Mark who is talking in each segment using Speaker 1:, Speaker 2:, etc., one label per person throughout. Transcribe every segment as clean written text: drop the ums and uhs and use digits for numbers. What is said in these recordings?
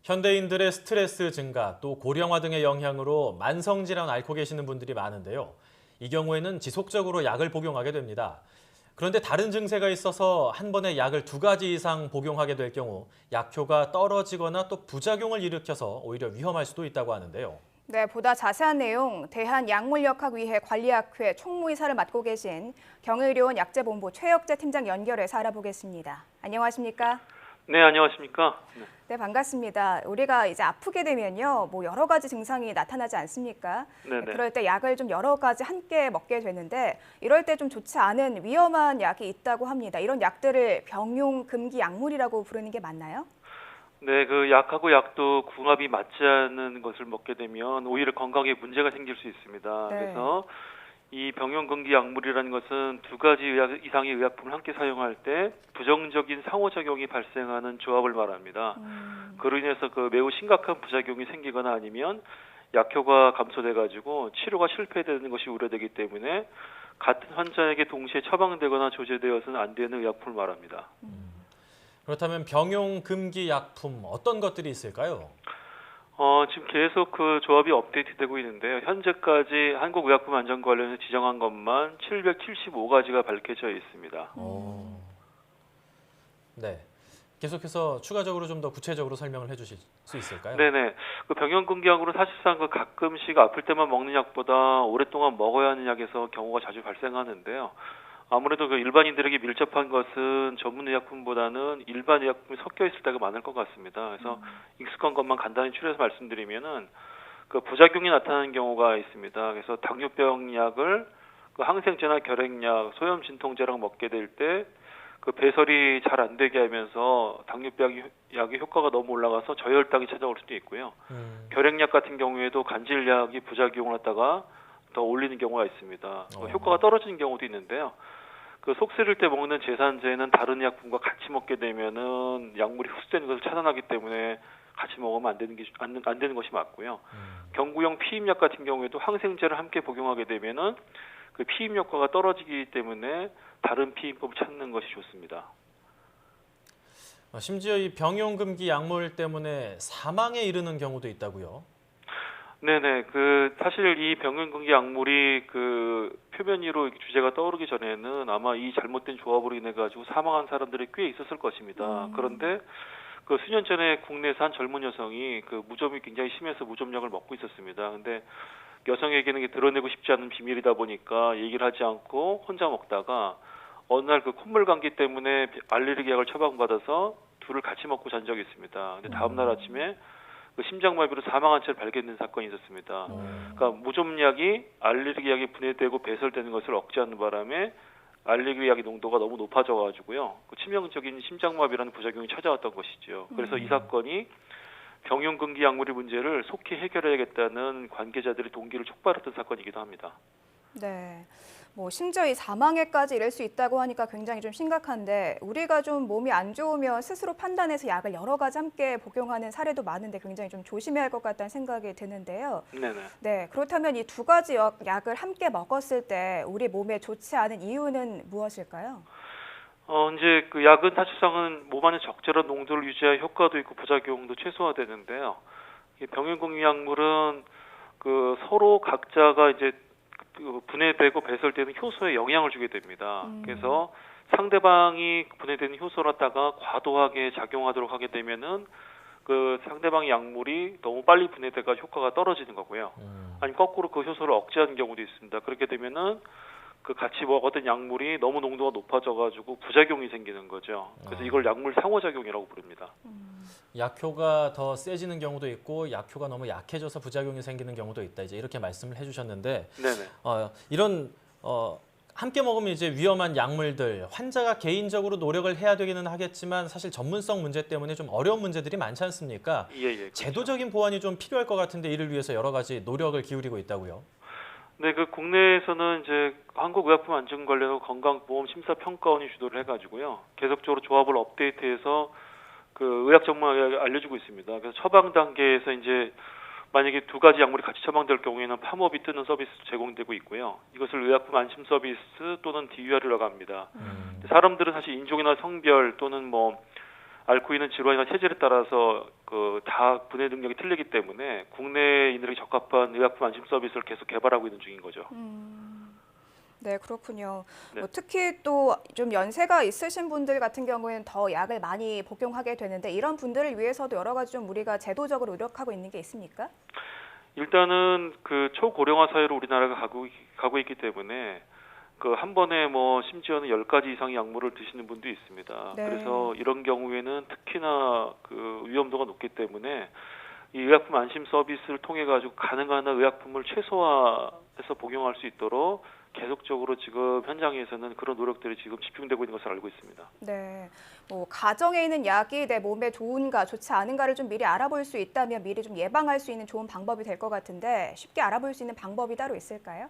Speaker 1: 현대인들의 스트레스 증가, 또 고령화 등의 영향으로 만성질환 앓고 계시는 분들이 많은데요. 이 경우에는 지속적으로 약을 복용하게 됩니다. 그런데 다른 증세가 있어서 한 번에 약을 2가지 이상 복용하게 될 경우 약효가 떨어지거나 또 부작용을 일으켜서 오히려 위험할 수도 있다고 하는데요.
Speaker 2: 네, 보다 자세한 내용 대한약물역학위회 관리학회 총무이사를 맡고 계신 경의료원 약제본부 최혁재 팀장 연결해서 알아보겠습니다. 안녕하십니까?
Speaker 3: 네, 안녕하십니까?
Speaker 2: 네, 반갑습니다. 우리가 이제 아프게 되면요, 여러 가지 증상이 나타나지 않습니까?
Speaker 3: 네네.
Speaker 2: 그럴 때 약을 좀 여러 가지 함께 먹게 되는데 이럴 때 좀 좋지 않은 위험한 약이 있다고 합니다. 이런 약들을 병용 금기 약물이라고 부르는 게 맞나요?
Speaker 3: 네, 그 약하고 약도 궁합이 맞지 않는 것을 먹게 되면 오히려 건강에 문제가 생길 수 있습니다.
Speaker 2: 네.
Speaker 3: 그래서 이 병용금기 약물이라는 것은 2가지 이상의 의약품을 함께 사용할 때 부정적인 상호작용이 발생하는 조합을 말합니다. 그로 인해서 그 매우 심각한 부작용이 생기거나 아니면 약효가 감소돼가지고 치료가 실패되는 것이 우려되기 때문에 같은 환자에게 동시에 처방되거나 조제되어서는 안 되는 의약품을 말합니다.
Speaker 1: 그렇다면 병용 금기 약품 어떤 것들이 있을까요?
Speaker 3: 지금 계속 그 조합이 업데이트되고 있는데요. 현재까지 한국의약품안전관련해서 지정한 것만 775가지가 밝혀져 있습니다.
Speaker 1: 네. 계속해서 추가적으로 좀 더 구체적으로 설명을 해주실 수 있을까요?
Speaker 3: 네네. 그 병용금기약으로 사실상 그 가끔씩 아플 때만 먹는 약보다 오랫동안 먹어야 하는 약에서 경우가 자주 발생하는데요. 아무래도 그 일반인들에게 밀접한 것은 전문 의약품보다는 일반 의약품이 섞여 있을 때가 많을 것 같습니다. 그래서 익숙한 것만 간단히 추려서 말씀드리면은 그 부작용이 나타나는 경우가 있습니다. 그래서 당뇨병 약을 그 항생제나 결핵약, 소염 진통제랑 먹게 될 때 그 배설이 잘 안 되게 하면서 당뇨병 약의 효과가 너무 올라가서 저혈당이 찾아올 수도 있고요. 결핵약 같은 경우에도 간질약이 부작용을 갖다가 더 올리는 경우가 있습니다. 효과가 떨어지는 경우도 있는데요. 그 속 쓰릴 때 먹는 제산제는 다른 약품과 같이 먹게 되면은 약물이 흡수되는 것을 차단하기 때문에 같이 먹으면 안 되는 것이 맞고요. 경구용 피임약 같은 경우에도 항생제를 함께 복용하게 되면은 그 피임 효과가 떨어지기 때문에 다른 피임법을 찾는 것이 좋습니다.
Speaker 1: 심지어 이 병용 금기 약물 때문에 사망에 이르는 경우도 있다고요?
Speaker 3: 네네. 그 사실 이 병용금기 약물이 그 표면 위로 주제가 떠오르기 전에는 아마 이 잘못된 조합으로 인해 가지고 사망한 사람들이 꽤 있었을 것입니다. 그런데 그 수년 전에 국내에서 한 젊은 여성이 그 무좀이 굉장히 심해서 무좀약을 먹고 있었습니다. 근데 여성에게는 이게 드러내고 싶지 않은 비밀이다 보니까 얘기를 하지 않고 혼자 먹다가 어느 날 그 콧물 감기 때문에 알레르기 약을 처방받아서 둘을 같이 먹고 잔 적이 있습니다. 근데 다음 날 아침에 그 심장마비로 사망한 채 발견된 사건이 있었습니다. 그러니까 무좀약이 알레르기 약이 분해되고 배설되는 것을 억제하는 바람에 알레르기 약의 농도가 너무 높아져가지고요. 그 치명적인 심장마비라는 부작용이 찾아왔던 것이죠. 그래서 이 사건이 병용금기 약물의 문제를 속히 해결해야겠다는 관계자들의 동기를 촉발했던 사건이기도 합니다.
Speaker 2: 네. 심지어 이 사망에까지 이를 수 있다고 하니까 굉장히 좀 심각한데 우리가 좀 몸이 안 좋으면 스스로 판단해서 약을 여러 가지 함께 복용하는 사례도 많은데 굉장히 좀 조심해야 할 것 같다는 생각이 드는데요.
Speaker 3: 네네.
Speaker 2: 네, 그렇다면 이 2가지 약을 함께 먹었을 때 우리 몸에 좋지 않은 이유는 무엇일까요?
Speaker 3: 이제 그 약은 사실상은 몸 안에 적절한 농도를 유지할 효과도 있고 부작용도 최소화되는데요. 이 병용금기 약물은 그 서로 각자가 이제 그 분해되고 배설되는 효소에 영향을 주게 됩니다. 그래서 상대방이 분해되는 효소를 갖다가 과도하게 작용하도록 하게 되면은 그 상대방의 약물이 너무 빨리 분해돼가 효과가 떨어지는 거고요. 아니면 거꾸로 그 효소를 억제하는 경우도 있습니다. 그렇게 되면은 그 같이 먹었던 약물이 너무 농도가 높아져가지고 부작용이 생기는 거죠. 그래서 이걸 약물 상호작용이라고 부릅니다.
Speaker 1: 약효가 더 세지는 경우도 있고 약효가 너무 약해져서 부작용이 생기는 경우도 있다. 이제 이렇게 말씀을 해주셨는데
Speaker 3: 네네.
Speaker 1: 이런 함께 먹으면 이제 위험한 약물들 환자가 개인적으로 노력을 해야 되기는 하겠지만 사실 전문성 문제 때문에 좀 어려운 문제들이 많지 않습니까?
Speaker 3: 예, 그렇죠.
Speaker 1: 제도적인 보완이 좀 필요할 것 같은데 이를 위해서 여러 가지 노력을 기울이고 있다고요.
Speaker 3: 네, 그 국내에서는 이제 한국의약품안전관리하고 건강보험심사평가원이 주도를 해가지고요. 계속적으로 조합을 업데이트해서 그 의학 전문가에 알려주고 있습니다. 그래서 처방 단계에서 이제 만약에 2가지 약물이 같이 처방될 경우에는 팜업이 뜨는 서비스도 제공되고 있고요. 이것을 의약품 안심 서비스 또는 DUR이라고 합니다. 사람들은 사실 인종이나 성별 또는 뭐 앓고 있는 질환이나 체질에 따라서 다 분해 능력이 틀리기 때문에 국내인들에게 적합한 의약품 안심 서비스를 계속 개발하고 있는 중인 거죠.
Speaker 2: 네, 그렇군요.
Speaker 3: 네.
Speaker 2: 특히 또 좀 연세가 있으신 분들 같은 경우에는 더 약을 많이 복용하게 되는데 이런 분들을 위해서도 여러 가지 좀 우리가 제도적으로 노력하고 있는 게 있습니까?
Speaker 3: 일단은 초고령화 사회로 우리나라가 가고 있기 때문에 한 번에 뭐 심지어는 10가지 이상의 약물을 드시는 분도 있습니다.
Speaker 2: 네.
Speaker 3: 그래서 이런 경우에는 특히나 위험도가 높기 때문에 이 의약품 안심 서비스를 통해 가지고 가능한 한 의약품을 최소화해서 복용할 수 있도록 계속적으로 지금 현장에서는 그런 노력들이 지금 집중되고 있는 것을 알고 있습니다.
Speaker 2: 네, 뭐 가정에 있는 약이 내 몸에 좋은가 좋지 않은가를 좀 미리 알아볼 수 있다면 미리 좀 예방할 수 있는 좋은 방법이 될 것 같은데 쉽게 알아볼 수 있는 방법이 따로 있을까요?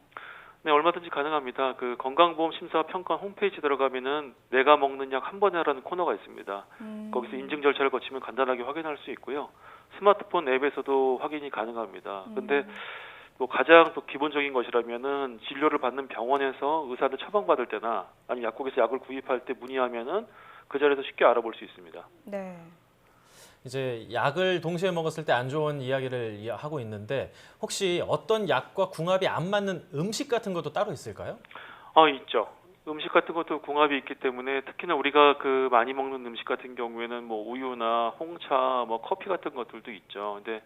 Speaker 3: 네, 얼마든지 가능합니다. 건강보험심사평가 홈페이지 들어가면은 내가 먹는 약 한 번에 하라는 코너가 있습니다. 거기서 인증 절차를 거치면 간단하게 확인할 수 있고요. 스마트폰 앱에서도 확인이 가능합니다. 근데 뭐 가장 또 기본적인 것이라면은 진료를 받는 병원에서 의사한테 처방받을 때나 아니면 약국에서 약을 구입할 때 문의하면은 그 자리에서 쉽게 알아볼 수 있습니다.
Speaker 2: 네.
Speaker 1: 이제 약을 동시에 먹었을 때 안 좋은 이야기를 하고 있는데 혹시 어떤 약과 궁합이 안 맞는 음식 같은 것도 따로 있을까요?
Speaker 3: 있죠. 음식 같은 것도 궁합이 있기 때문에 특히나 우리가 많이 먹는 음식 같은 경우에는 뭐 우유나 홍차, 뭐 커피 같은 것들도 있죠. 근데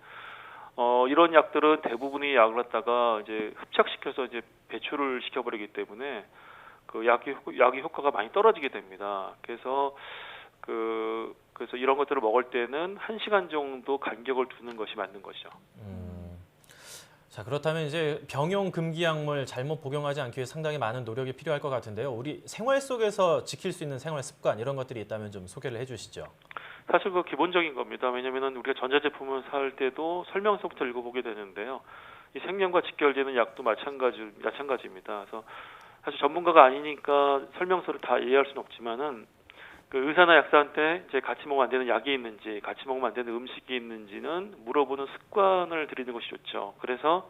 Speaker 3: 이런 약들은 대부분의 약을 갖다가 이제 흡착시켜서 이제 배출을 시켜버리기 때문에 약의 효과가 많이 떨어지게 됩니다. 그래서 이런 것들을 먹을 때는 1시간 정도 간격을 두는 것이 맞는 거죠.
Speaker 1: 자, 그렇다면 이제 병용 금기 약물 잘못 복용하지 않기 위해 상당히 많은 노력이 필요할 것 같은데요. 우리 생활 속에서 지킬 수 있는 생활 습관 이런 것들이 있다면 좀 소개를 해주시죠.
Speaker 3: 사실 기본적인 겁니다. 왜냐하면 우리가 전자제품을 살 때도 설명서부터 읽어보게 되는데요. 이 생명과 직결되는 약도 마찬가지입니다. 그래서 사실 전문가가 아니니까 설명서를 다 이해할 수는 없지만은 의사나 약사한테 이제 같이 먹으면 안 되는 약이 있는지, 같이 먹으면 안 되는 음식이 있는지는 물어보는 습관을 들이는 것이 좋죠. 그래서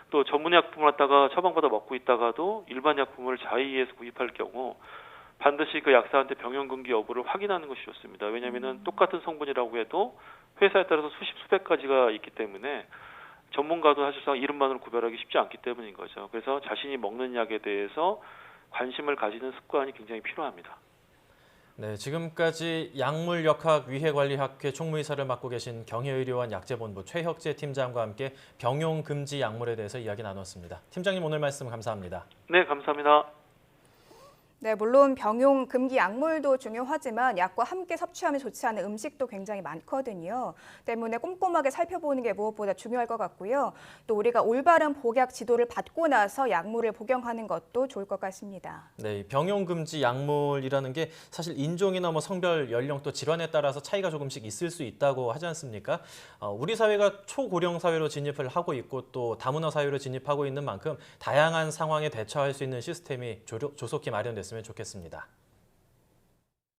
Speaker 3: 또 전문 약품을 갖다가 처방받아 먹고 있다가도 일반 약품을 자의해서 구입할 경우 반드시 약사한테 병용 금기 여부를 확인하는 것이 좋습니다. 왜냐하면 똑같은 성분이라고 해도 회사에 따라서 수백 가지가 있기 때문에 전문가도 사실상 이름만으로 구별하기 쉽지 않기 때문인 거죠. 그래서 자신이 먹는 약에 대해서 관심을 가지는 습관이 굉장히 필요합니다.
Speaker 1: 네, 지금까지 약물역학위해관리학회 총무이사를 맡고 계신 경혜의료원 약제본부 최혁재 팀장과 함께 병용 금지 약물에 대해서 이야기 나눴습니다. 팀장님 오늘 말씀 감사합니다.
Speaker 3: 네, 감사합니다.
Speaker 2: 네, 물론 병용 금기 약물도 중요하지만 약과 함께 섭취하면 좋지 않은 음식도 굉장히 많거든요. 때문에 꼼꼼하게 살펴보는 게 무엇보다 중요할 것 같고요. 또 우리가 올바른 복약 지도를 받고 나서 약물을 복용하는 것도 좋을 것 같습니다.
Speaker 1: 네, 병용 금지 약물이라는 게 사실 인종이나 뭐 성별, 연령 또 질환에 따라서 차이가 조금씩 있을 수 있다고 하지 않습니까? 우리 사회가 초고령 사회로 진입을 하고 있고 또 다문화 사회로 진입하고 있는 만큼 다양한 상황에 대처할 수 있는 시스템이 조속히 마련됐습니다. 좋겠습니다.